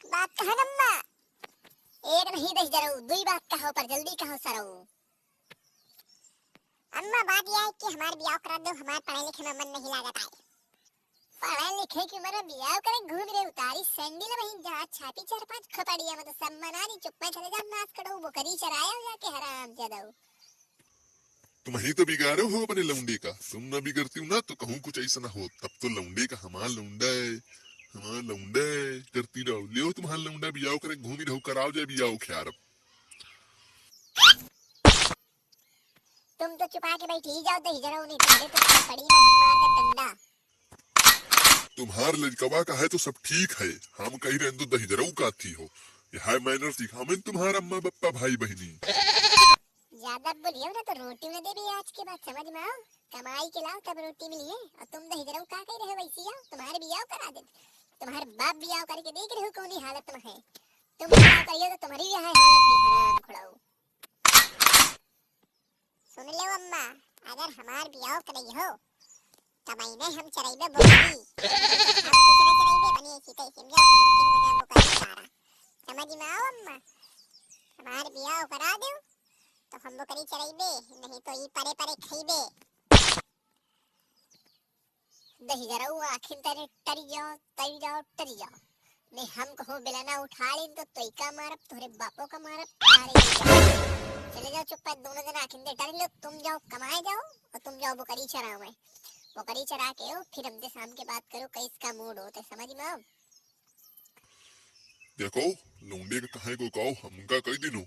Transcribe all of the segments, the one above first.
एक बात कहा नम्मा, एक नहीं दही जरूर दुई बात कहो पर जल्दी कहो सरऊ। अम्मा बात यह है कि हमारे ब्याह करा दो, हमारे पढ़ाई लिखे में मन नहीं लागत है। पढ़ाई लिखे की उम्र में ब्याह करे घूम रहे उतारी सैंडल वहीं जहाँ छापी 4-5 खपड़िया में तो सब मना नहीं, चुप में चले जा नाच करो बकरी चराया हो जाके हराम जादू। तुम ही तो बिगाड़ो हो अपने लौंडे का, तुम ना बिगड़ती हो ना तो कहूँ कुछ ऐसा ना हो, तब तो लौंडे का हमारा लौंडा है, हमारा लौंडा है करती रहो। ले तुम्हारा लौंडा बियाह करे घूमी रहो, कराओ जाए बियाह ख्यार। तुम तो छुपा के बैठी ही जाओ दही जरूर, नहीं तुम्हारे तो पड़ी में हम मार दे डंडा। तुम्हार लड़कवा का है तो सब ठीक है, हम कही रहे तो दही जरूर का थी हो, यह मैनर सिखा मैं तुम्हारा अम्मा बप्पा भाई बहनी। ज्यादा बोलियो ना तो रोटी न दे भी आज के बाद, समझ में आओ। कमाई के लाओ तब रोटी मिली है, और तुम दही जरूर का कह रहे हो वैसी आओ, तुम्हारे बियाह करा दे। तुम्हारे बाप बियाह करके देख रहे हो कौन हालत में है, तुम बियाह करियो तो तुम्हारी भी हालत भी हराम खुड़ाओ। सुन लो अम्मा, अगर हमार बियाह करई हो तब इने हम चराइबे बोली, हम कुछ न चराइबे बनी सीते समझो, लेकिन मजा बुकरी सारा समझ में आओ अम्मा। हमार बियाह करा दो तो हम बकरी चराइबे, नहीं तो ई परे परे खाइबे। दही जराऊ आखिर तेरे टरी जाओ टरी जाओ, नहीं हम कहो बेलना उठा ले तो तोइका मारब तोरे बापों का मारब तारे चले जाओ चुप, दोनों दिन आखिर दे टरी लो, तुम जाओ कमाए जाओ और तुम जाओ बकरी चराओ। मैं बकरी चरा के हो फिर हमसे शाम के बात करो कैस का मूड हो तो समझ में आओ। देखो लौंडे का कहे को कहो, हमका कई दिनों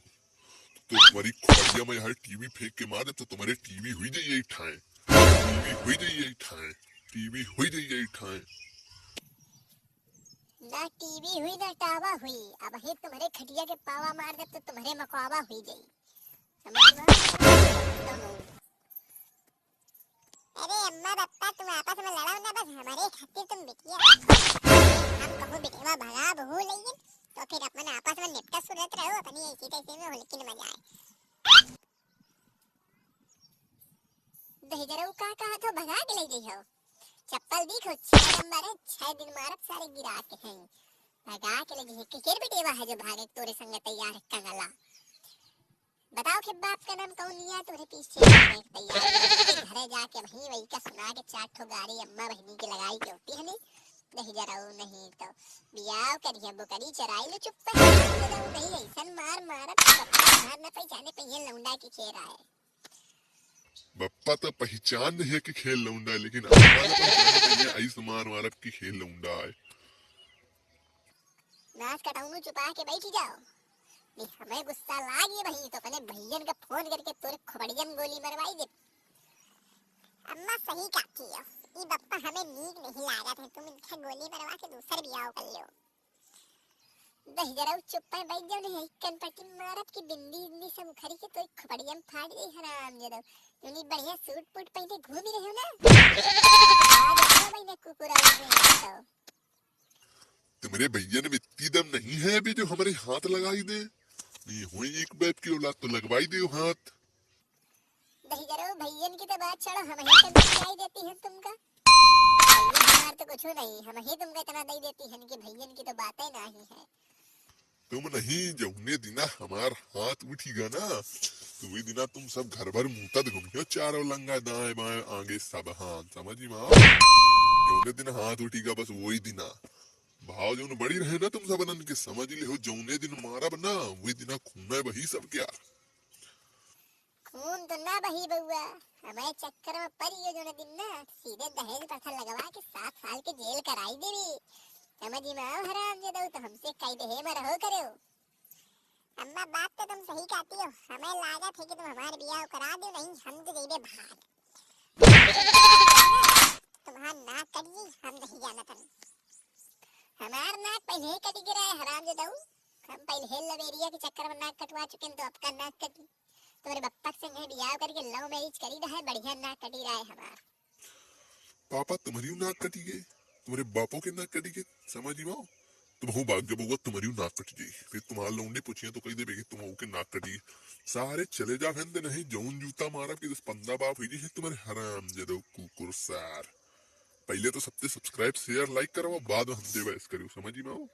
तो तुम्हारी खोरिया में यहाँ टीवी फेंक के मारे तो तुम्हारे टीवी हुई जाइए ठाए, टीवी हुई जाइए ठाए, टीवी हुई जाइए ठाए। ना टीवी हुई ना टावा हुई, अब ही तुम्हारे खटिया के पावा मार दे तो तुम्हारे मकवावा हुई जाई, समझ में। अरे अम्मा बप्पा तुम आपस में लड़ाओ ना, बस हमारे खातिर तुम बिटिया हम कहो बिटिया भगा बहू लेकिन तो फिर अपन आपस में निपटा सुरत रहो अपनी ऐसी तैसे में, लेकिन मजा आए। दही जरूर का कहा तो भगा के ले गई हो, चप्पल दिखो 6 नंबर है, 6 दिन मारब सारे गिरा के हैं, भगा के ले गई। किकेर बिटेवा है जो भागे तोरे संग तैयार है कंगला, बताओ कि बाप का नाम कौन लिया तोरे पीछे तैयार घरे जाके वही वही का सुना के 4 ठो गाड़ी अम्मा बहनी की लगाई के होती है। नहीं जराऊ नहीं तो बियाह करिए बकरी चराई लो चुप नहीं ऐसन मार मारत मार न पहचाने पहिए लौंडा की खेरा है। बप्पा तो पहचान नहीं है कि खेल लौंडा है, लेकिन ऐसा मार मारब की खेल लौंडा है। नाच कटाऊं चुपा के बैठ जाओ, नहीं हमें गुस्सा लागी वही तो अपने भैयन का फोन करके तोरे खोपड़िया में गोली मरवाई दे। अम्मा सही कहती हो, ये बप्पा हमें नीक नहीं लागत है, तुम इनका गोली मरवा के दूसर बियाह कर लो। दही जरा चुप में बैठ जाओ, नहीं कनपट्टी मारत की बिंदी बिंदी सब उखड़ी के तो खोपड़िया में फाड़ गई हराम जदो, तुमने बढ़िया सूट बूट पहने घूम रहे हो ना आज मैंने कुकुरा तो तुम्हारे भैया में इतनी दम नहीं है अभी जो हमारे हाथ लगाई दे, ये हुई एक बाप की औलाद तो लगवाई दे हाथ। दही जरूर भैयन की तो बात छोड़ो, हम ही तो दिखाई देती है तुमका, हमार तो कुछ नहीं, हम ही तुमको इतना दे देती है कि भैयन की तो बातें नहीं है। तुम नहीं जौने दिना हमार हाथ उठीगा ना तो वही दिना तुम सब घर भर मुंतद घूमियो, चारों लंगा दाएं बाएं आगे सब हाथ, समझ में आओ। जौने दिन हाथ उठीगा बस वही दिना भाव जो बड़ी रहे ना तुम सब के समझ ले हो, जौने दिन मारब ना वही दिना खूना बही सब क्या। खून तो ना बही बउआ, हमारे चक्कर में पड़ी जो दिन ना सीधे दहेज प्रथा लगवा के 7 साल के जेल कराई देवी, समझ में आओ हराम जदो तो हमसे कई दहे में रहो करो। अम्मा बात तो तुम सही कहती हो, हमें लागत है कि तुम हमारे बियाह करा दो, नहीं हम तो जेबे भाग तुम्हारा नाक कटिए हम नहीं जाना था, हमार नाक पहले ही कटी गिरा है हराम जदो, हम पहले लवेरिया के चक्कर में नाक कटवा चुके हैं तो अब का नाक कटी, तुम्हारे बप्पा से बियाह करके लव मैरिज करी रहा है, बढ़िया नाक कटी रहा है हमार। पापा तुम्हारी नाक कटी गई, तुम्हारे बापों के नाक कटी गई, समझ में आओ। तुम हो भाग जब होगा तुम्हारी नाक कट जाई, फिर तुम्हारा लौंडे पूछिए तो कही दे तुम के नाक कटी सारे चले जा फैन नहीं जौन जूता मारा कि 10-15 बाप हुई है तुम्हारे हराम जदो कुकुर सार। पहले तो सबसे सब्सक्राइब शेयर लाइक करो, बाद में हम दे करो, समझ में आओ।